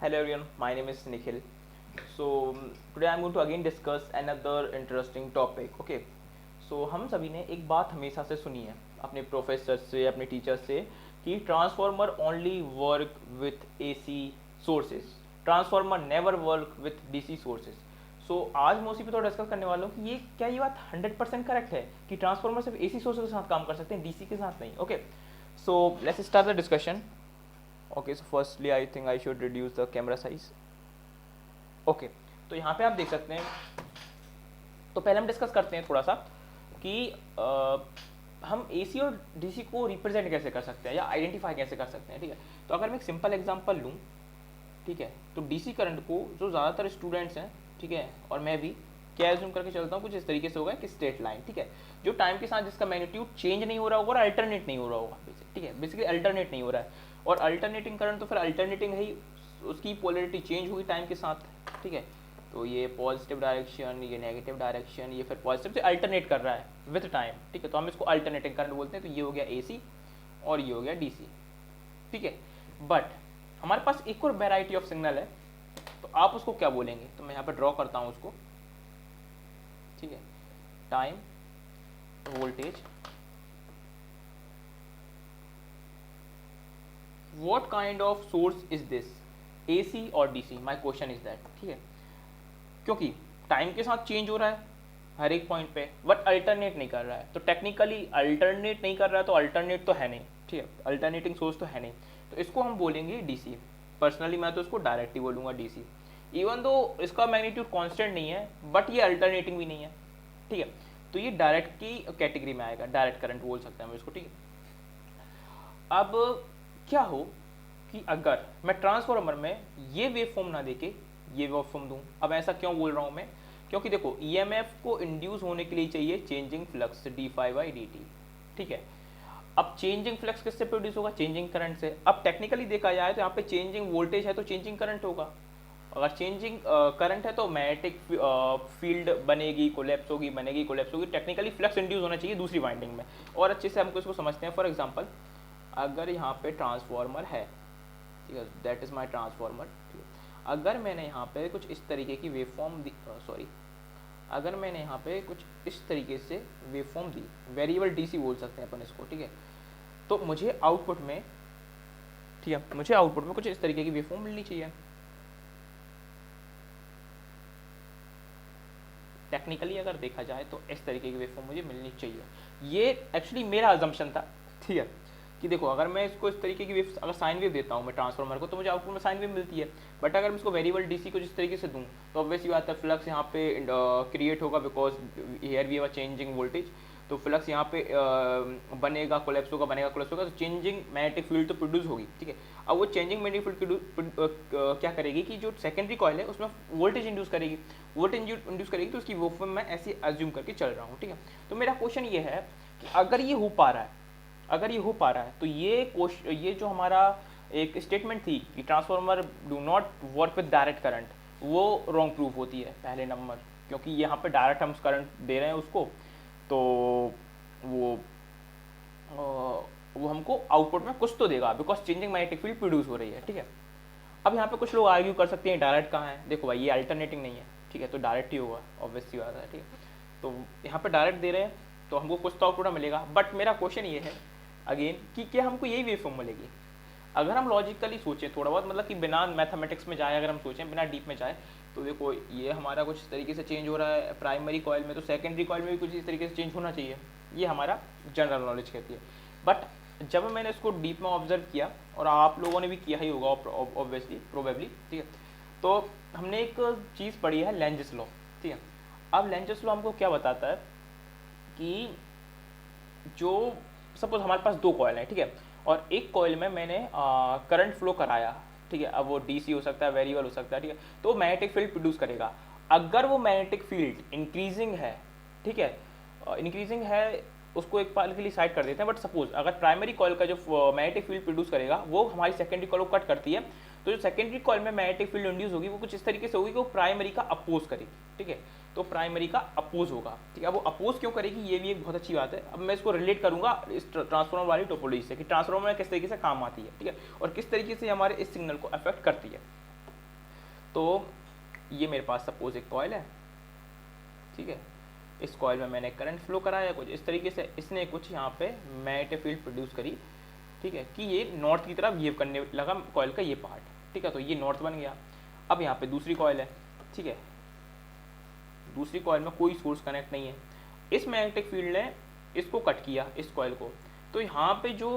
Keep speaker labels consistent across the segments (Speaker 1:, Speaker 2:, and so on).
Speaker 1: Hello everyone, my name is Nikhil. So today I'm going to again discuss another interesting topic. Okay. So हम सभी ने एक बात हमेशा से सुनी है अपने प्रोफेसर से, अपने टीचर से कि transformer only work with AC sources, transformer never work with DC sources. So आज मैं उसी पे थोड़ा डिस्कस करने वाला हूँ कि ये बात 100% करेक्ट है कि ट्रांसफार्मर सिर्फ एसी सोर्सेज के साथ काम कर सकते हैं, डीसी के साथ नहीं. Okay, so let's start the discussion. Okay, so firstly I think I should reduce the camera size. Okay, तो यहाँ पे आप देख सकते हैं. तो पहले हम डिस्कस करते हैं थोड़ा सा कि हम AC और DC को रिप्रेजेंट कैसे कर सकते हैं या आइडेंटिफाई कैसे कर सकते हैं. ठीक है, तो अगर मैं एक सिंपल एग्जांपल लूँ, ठीक है, तो DC करंट को जो ज़्यादातर स्टूडेंट्स हैं, ठीक है, और मैं भी क्या एज्यूम करके चलता हूँ कुछ इस तरीके से होगा कि स्ट्रेट लाइन. ठीक है, जो टाइम के साथ जिसका मैग्नीट्यूड चेंज नहीं हो रहा होगा और अल्टरनेट नहीं हो रहा होगा. ठीक है, बेसिकली अल्टरनेट नहीं हो रहा है. और अल्टरनेटिंग करंट तो फिर अल्टरनेटिंग है ही, उसकी पोलरिटी चेंज होगी टाइम के साथ. ठीक है, तो ये पॉजिटिव डायरेक्शन, ये नेगेटिव डायरेक्शन, ये फिर पॉजिटिव से अल्टरनेट कर रहा है विद टाइम. ठीक है, तो हम इसको अल्टरनेटिंग करंट बोलते हैं. तो ये हो गया AC और ये हो गया DC. ठीक है, बट हमारे पास एक और वेराइटी ऑफ सिग्नल है, तो आप उसको क्या बोलेंगे? तो मैं यहाँ पर ड्रॉ करता हूँ उसको. ठीक है, time, voltage, what kind of source is this, AC और DC? my question is that. ठीक है, क्योंकि टाइम के साथ चेंज हो रहा है हर एक पॉइंट पे, बट अल्टरनेट नहीं कर रहा है. तो टेक्निकली अल्टरनेट नहीं कर रहा है तो अल्टरनेट तो है नहीं. ठीक है, अल्टरनेटिंग सोर्स तो है नहीं, तो इसको हम बोलेंगे DC. पर्सनली मैं तो इसको डायरेक्ट ही बोलूँगा DC. इवन दो इसका मैग्नीट्यूड कांस्टेंट नहीं है, बट ये अल्टरनेटिंग भी नहीं है. ठीक है, तो ये डायरेक्ट की कैटेगरी में आएगा, डायरेक्ट करंट बोल सकते हैं हम इसको. ठीक है, अब क्या हो कि अगर मैं ट्रांसफार्मर में ये वेव फॉर्म ना देके ये वेव फॉर्म दूं. अब ऐसा क्यों बोल रहा हूं मैं? क्योंकि देखो EMF को इंड्यूस होने के लिए चाहिए चेंजिंग फ्लक्स d∅dt. ठीक है, अब चेंजिंग फ्लक्स किससे प्रोड्यूस होगा? चेंजिंग करंट से. अब टेक्निकली देखा जाए तो यहाँ पे चेंजिंग वोल्टेज है तो चेंजिंग करंट होगा. अगर चेंजिंग करंट है तो मैग्नेटिक फील्ड बनेगी, कोलैप्स होगी, बनेगी, कोलैप्स होगी. टेक्निकली फ्लक्स इंड्यूस होना चाहिए दूसरी वाइंडिंग में. और अच्छे से हमको इसको समझते हैं. फॉर एग्जांपल, अगर यहाँ पे ट्रांसफार्मर है, ठीक है, दैट इज़ माय ट्रांसफार्मर. ठीक है, अगर मैंने यहाँ पे कुछ इस तरीके की वेव फॉर्म दी, सॉरी, अगर मैंने यहाँ पे कुछ इस तरीके से वेव फॉर्म दी, वेरिएबल DC बोल सकते हैं अपन इसको. ठीक है, तो मुझे आउटपुट में, ठीक है, मुझे आउटपुट में कुछ इस तरीके की वेव फॉर्म मिलनी चाहिए. टेक्निकली अगर देखा जाए तो इस तरीके की वेव फॉर्म मुझे मिलनी चाहिए. ये एक्चुअली मेरा अजम्पशन था. ठीक है, कि देखो अगर मैं इसको इस तरीके की वेव, अगर साइन वेव देता हूँ मैं ट्रांसफार्मर को, तो मुझे आउटपुट में साइन वेव मिलती है. बट अगर मैं इसको वेरिएबल DC को जिस तरीके से दूँ तो ऑब्वियसली बात है फ्लक्स यहाँ पे क्रिएट होगा, because here we have a changing voltage. तो फ्लक्स यहाँ पे बनेगा, कोलैप्स होगा, बनेगा, कोलैप्स होगा, तो चेंजिंग मैग्नेटिक फील्ड तो प्रोड्यूस होगी. ठीक है, अब वो चेंजिंग मैग्नेटिक फील्ड क्या करेगी कि जो सेकेंडरी कॉइल है उसमें वोल्टेज इंड्यूस करेगी. वोल्टेज इंड्यूस करेगी तो उसकी वेव फॉर्म मैं ऐसे अज्यूम करके चल रहा हूँ. ठीक है, तो मेरा क्वेश्चन ये है कि अगर ये हो पा रहा है, अगर ये हो पा रहा है, तो ये जो हमारा एक स्टेटमेंट थी कि transformer do not work with direct current, वो रॉन्ग प्रूफ होती है पहले नंबर. क्योंकि यहाँ पे डायरेक्ट हम करंट दे रहे हैं उसको, तो वो हमको आउटपुट में कुछ तो देगा, because changing magnetic field produce हो रही है. ठीक है, अब यहाँ पे कुछ लोग आर्ग्यू कर सकते हैं डायरेक्ट कहाँ है. देखो भाई, ये अल्टरनेटिंग नहीं है. ठीक है, तो डायरेक्ट ही होगा, ऑब्वियसली बात है. ठीक है, तो यहाँ पे डायरेक्ट दे रहे हैं तो हमको कुछ तो आउटपुट मिलेगा. बट मेरा क्वेश्चन ये है अगेन कि क्या हमको यही वेव फॉर्म मिलेगी? अगर हम लॉजिकली सोचें थोड़ा बहुत, मतलब कि बिना मैथमेटिक्स में जाए, अगर हम सोचें बिना डीप में जाए, तो देखो ये हमारा कुछ इस तरीके से चेंज हो रहा है प्राइमरी कॉइल में, तो सेकेंडरी कॉइल में भी कुछ इस तरीके से चेंज होना चाहिए. ये हमारा जनरल नॉलेज कहती है. बट जब मैंने इसको डीप में ऑब्जर्व किया, और आप लोगों ने भी किया ही होगा ऑब्वियसली, प्रोबेबली. ठीक है, तो हमने एक चीज़ पढ़ी है, लेंजस लॉ. ठीक है, अब लेंजस लॉ हमको क्या बताता है कि जो सपोज हमारे पास दो कॉइल हैं, ठीक है, और एक कॉइल में मैंने करंट फ्लो कराया. ठीक है, अब वो DC हो सकता है, वेरिएबल हो सकता है. ठीक है, तो मैग्नेटिक फील्ड प्रोड्यूस करेगा. अगर वो मैग्नेटिक फील्ड इंक्रीजिंग है, ठीक है, इंक्रीजिंग है, उसको एक पाल के लिए साइड कर देते हैं. बट सपोज अगर प्राइमरी कॉइल का जो मैग्नेटिक फील्ड प्रोड्यूस करेगा वो हमारी सेकेंडरी कॉइल को कट करती है, तो जो सेकेंडरी कॉइल में मैग्नेटिक फील्ड इंड्यूस होगी वो कुछ इस तरीके से होगी कि वो प्राइमरी का अपोज करेगी. ठीक है, तो प्राइमरी का अपोज होगा. ठीक है, अब वो अपोज क्यों करेगी, ये भी एक बहुत अच्छी बात है. अब मैं इसको रिलेट करूंगा इस ट्रांसफार्मर वाली टोपोलॉजी से कि ट्रांसफार्मर में किस तरीके से काम आती है. ठीक है, और किस तरीके से हमारे इस सिग्नल को अफेक्ट करती है. तो ये मेरे पास सपोज एक कॉइल है, ठीक है, इस कॉइल में मैंने करंट फ्लो कराया कुछ इस तरीके से, इसने कुछ यहाँ पे मैग्नेटिक फील्ड प्रोड्यूस करी, ठीक है, कि ये नॉर्थ की तरफ बिहेव करने लगा कॉइल का ये पार्ट, ठीक है, तो ये नॉर्थ बन गया। अब यहाँ पे दूसरी कॉइल है, ठीक है, दूसरी कॉइल में कोई सोर्स कनेक्ट नहीं है, इस मैग्नेटिक फील्ड ने इसको कट किया इस कॉइल को, तो यहाँ पे जो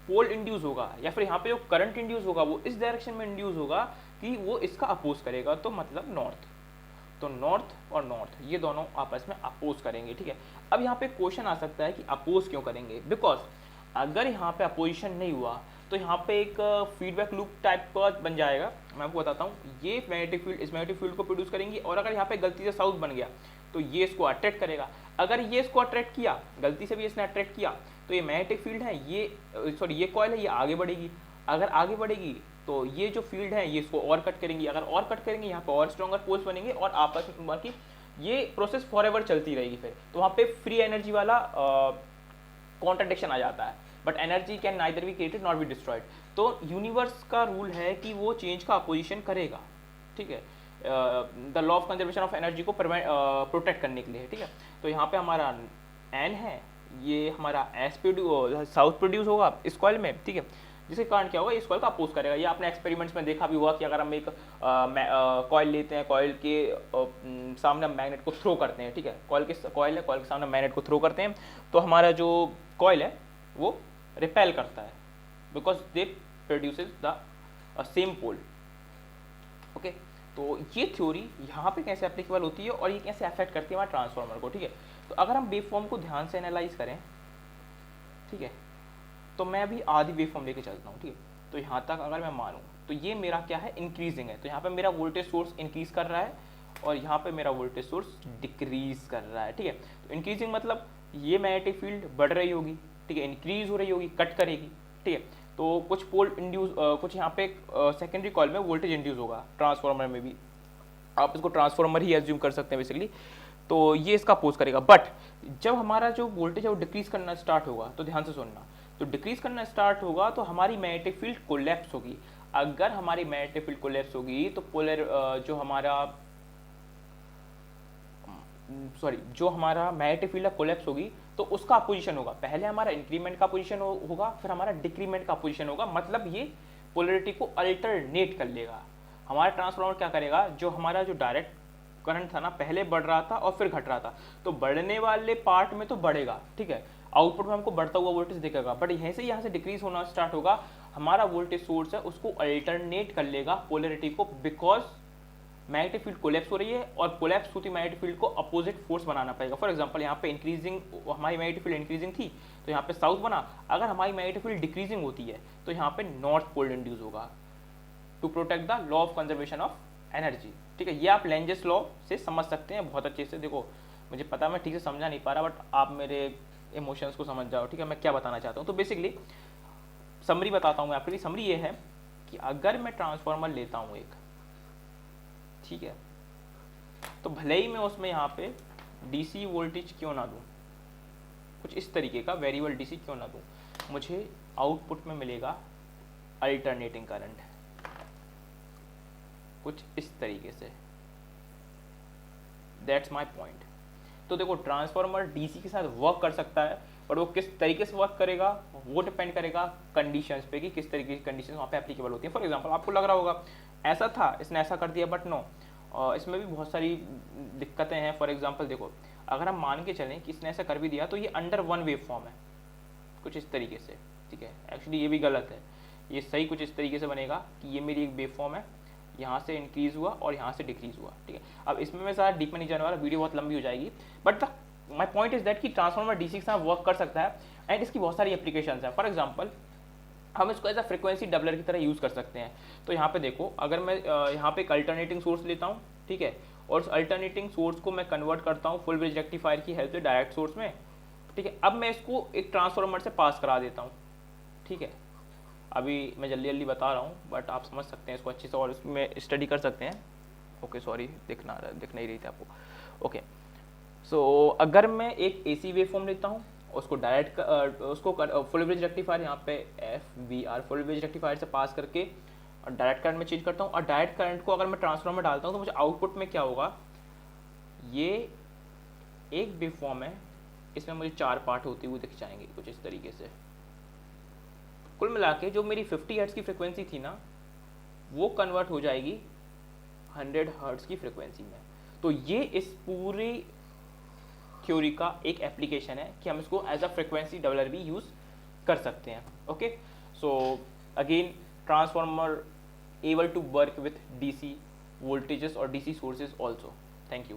Speaker 1: पोल इंड्यूस होगा या फिर यहाँ पे जो करंट इंड्यूस होगा वो इस डायरेक्शन में इंड्यूस होगा कि वो इसका अपोज करेगा, तो मतलब नॉर्थ, तो नॉर्थ और नॉर्थ ये दोनों आपस में अपोज करेंगे, ठीक है। अब यहाँ पे क्वेश्चन आ सकता है कि अपोज क्यों करेंगे, बिकॉज अगर यहाँ पे अपोजिशन नहीं हुआ तो यहाँ पे एक फीडबैक लूप टाइप का बन जाएगा। मैं आपको बताता हूँ, ये मैग्नेटिक फील्ड इस मैग्नेटिक फील्ड को प्रोड्यूस करेंगी, और अगर यहाँ पे गलती से साउथ बन गया तो ये इसको अट्रैक्ट करेगा, अगर ये इसको अट्रैक्ट किया, गलती से भी इसने अट्रैक्ट किया, तो ये मैग्नेटिक फील्ड है, ये सॉरी ये कॉइल है, ये आगे बढ़ेगी, अगर आगे बढ़ेगी तो ये जो फील्ड है ये इसको और कट करेंगी, अगर और कट करेंगे यहाँ पे और स्ट्रॉन्गर पोल्स बनेंगे और आपस में बाकी ये प्रोसेस फॉरएवर चलती रहेगी। फिर तो वहाँ पे फ्री एनर्जी वाला कॉन्ट्रडिक्शन आ जाता है, but energy can neither be created not be destroyed. तो यूनिवर्स का रूल है कि वो चेंज का अपोजिशन करेगा, ठीक है, the law of conservation of energy को प्रोटेक्ट करने के लिए, ठीक है। तो यहाँ पे हमारा एन है, ये हमारा एस साउथ प्रोड्यूस होगा इस कॉइल में, ठीक है, जिसके कारण क्या होगा, इस कॉइल का अपोज करेगा। ये आपने एक्सपेरिमेंट्स में देखा भी हुआ कि अगर हम एक कॉइल लेते हैं, कॉइल के सामने मैग्नेट को थ्रो करते हैं, ठीक है, कॉइल है, कॉइल के सामने मैग्नेट को थ्रो करते हैं, तो हमारा जो कॉइल है वो रिपेल करता है, because they produces the same pole. Okay, तो ये थ्योरी यहाँ पे कैसे एप्लीकेबल होती है और ये कैसे अफेक्ट करती है हमारे ट्रांसफार्मर को, ठीक है। तो अगर हम वेव फॉर्म को ध्यान से एनालाइज करें, ठीक है, तो मैं अभी आधी वेव फॉर्म लेके चलता हूँ, ठीक है। तो यहाँ तक अगर मैं मानूँ तो ये मेरा क्या है, इंक्रीजिंग है, तो यहाँ पे मेरा वोल्टेज सोर्स इंक्रीज कर रहा है और यहाँ पे मेरा वोल्टेज सोर्स डिक्रीज कर रहा है, ठीक है। तो इंक्रीजिंग मतलब ये मैग्नेटिक फील्ड बढ़ रही होगी, ठीक है, इंक्रीज हो रही होगी, कट करेगी, ठीक है। तो कुछ पोल इंड्यूस कुछ यहाँ पे सेकेंडरी कॉइल में वोल्टेज इंड्यूस होगा, ट्रांसफार्मर में भी आप इसको ट्रांसफार्मर ही एज्यूम कर सकते हैं बेसिकली। तो ये इसका अपोज करेगा, बट जब हमारा जो वोल्टेज है वो डिक्रीज करना स्टार्ट होगा, तो ध्यान से सुनना, तो डिक्रीज करना स्टार्ट होगा तो हमारी मैग्नेटिक फील्ड कोलैप्स होगी। अगर हमारी मैग्नेटिक फील्ड कोलैप्स होगी तो जो हमारा मैग्नेटिक फील्ड कोलैप्स होगी तो उसका अपोजिशन होगा, पहले हमारा इंक्रीमेंट का अपोजिशन होगा, फिर हमारा डिक्रीमेंट का अपोजिशन होगा, मतलब ये पोलैरिटी को अल्टरनेट कर लेगा। हमारा ट्रांसफार्मर क्या करेगा, जो हमारा जो डायरेक्ट करंट था ना, पहले बढ़ रहा था और फिर घट रहा था, तो बढ़ने वाले पार्ट में तो बढ़ेगा, ठीक है, आउटपुट में हमको बढ़ता हुआ वोल्टेज दिखेगा, बट यहाँ से डिक्रीज होना स्टार्ट होगा, हमारा वोल्टेज सोर्स है उसको अल्टरनेट कर लेगा पोलैरिटी को, बिकॉज मैग्नेटिक फील्ड कोलैप्स हो रही है और कोलैप्स होती मैग्नेटिक फील्ड को अपोजिट फोर्स बनाना पड़ेगा। फॉर एग्जांपल यहाँ पे इंक्रीजिंग, हमारी मैग्नेटिक फील्ड इंक्रीजिंग थी तो यहाँ पे साउथ बना, अगर हमारी मैग्नेटिक फील्ड डिक्रीजिंग होती है तो यहाँ पे नॉर्थ पोल इंड्यूस होगा, to protect the law of conservation of energy, ठीक है। ये आप लेंजेस लॉ से समझ सकते हैं बहुत अच्छे से। देखो मुझे पता मैं ठीक से समझा नहीं पा रहा, बट आप मेरे इमोशंस को समझ जाओ, ठीक है, मैं क्या बताना चाहता हूँ। तो बेसिकली समरी बताता हूँ मैं आपके लिए। समरी ये है कि अगर मैं ट्रांसफार्मर लेता हूँ एक, ठीक है, तो भले ही मैं उसमें यहाँ पे डीसी वोल्टेज क्यों ना दूँ, कुछ इस तरीके का वेरिएबल डीसी क्यों ना दूँ, मुझे आउटपुट में मिलेगा अल्टरनेटिंग करंट, कुछ इस तरीके से। That's my point. तो देखो ट्रांसफार्मर डीसी के साथ वर्क कर सकता है, पर वो किस तरीके से वर्क करेगा वो डिपेंड करेगा कंडीशंस पे, कि किस तरीके की कंडीशंस वहाँ पे एप्लीकेबल होती है। फॉर एग्जांपल आपको लग रहा होगा ऐसा था, इसने ऐसा कर दिया, बट नो, इसमें भी बहुत सारी दिक्कतें हैं। फॉर एग्जांपल देखो, अगर हम मान के चलें कि इसने ऐसा कर भी दिया तो ये अंडर वन वेव फॉर्म है, कुछ इस तरीके से, ठीक है। एक्चुअली ये भी गलत है, ये सही कुछ इस तरीके से बनेगा कि ये मेरी एक वेव फॉर्म है, यहाँ से इंक्रीज हुआ और यहाँ से डिक्रीज हुआ, ठीक है। अब इसमें मैं ज़्यादा डीप में नहीं जाने वाला, वीडियो बहुत लंबी हो जाएगी, but my point is that कि ट्रांसफार्मर डीसी के साथ वर्क कर सकता है एंड इसकी बहुत सारी एप्लीकेशंस हैं। फॉर एग्जांपल हम इसको एज अ फ्रीक्वेंसी डबलर की तरह यूज़ कर सकते हैं। तो यहाँ पे देखो, अगर मैं यहाँ पे एक अल्टरनेटिंग सोर्स लेता हूँ, ठीक है, और उस अल्टरनेटिंग सोर्स को मैं कन्वर्ट करता हूँ फुल ब्रिज रेक्टिफायर की हेल्प से डायरेक्ट सोर्स में, ठीक है। अब मैं इसको एक ट्रांसफार्मर से पास करा देता हूँ, ठीक है। अभी मैं जल्दी जल्दी बता रहा हूँ, बट आप समझ सकते हैं इसको अच्छे से और इसमें स्टडी कर सकते हैं। ओके सॉरी, दिख नहीं रही थी आपको। ओके, सो अगर मैं एक एसी वेव फॉर्म लेता हूँ, उसको डायरेक्ट उसको फुल ब्रिज रेक्टिफायर, यहाँ पे FBR फुल ब्रिज रेक्टिफायर से पास करके और डायरेक्ट करंट में चेंज करता हूँ, और डायरेक्ट करंट को अगर मैं ट्रांसफार्मर में डालता हूँ तो मुझे आउटपुट में क्या होगा, ये एक वेव फॉर्म है, इसमें मुझे 4 पार्ट होते हुए दिख जाएंगे कुछ इस तरीके से। कुल मिला के जो मेरी 50 हर्ट्ज़ की फ्रिक्वेंसी थी ना, वो कन्वर्ट हो जाएगी 100 हर्ट्ज़ की फ्रिक्वेंसी में। तो ये इस पूरी थ्योरी का एक एप्लीकेशन है कि हम इसको एज अ फ्रिक्वेंसी डबलर भी यूज़ कर सकते हैं। Okay, so again transformer able to work with DC voltages or DC sources also. Thank you.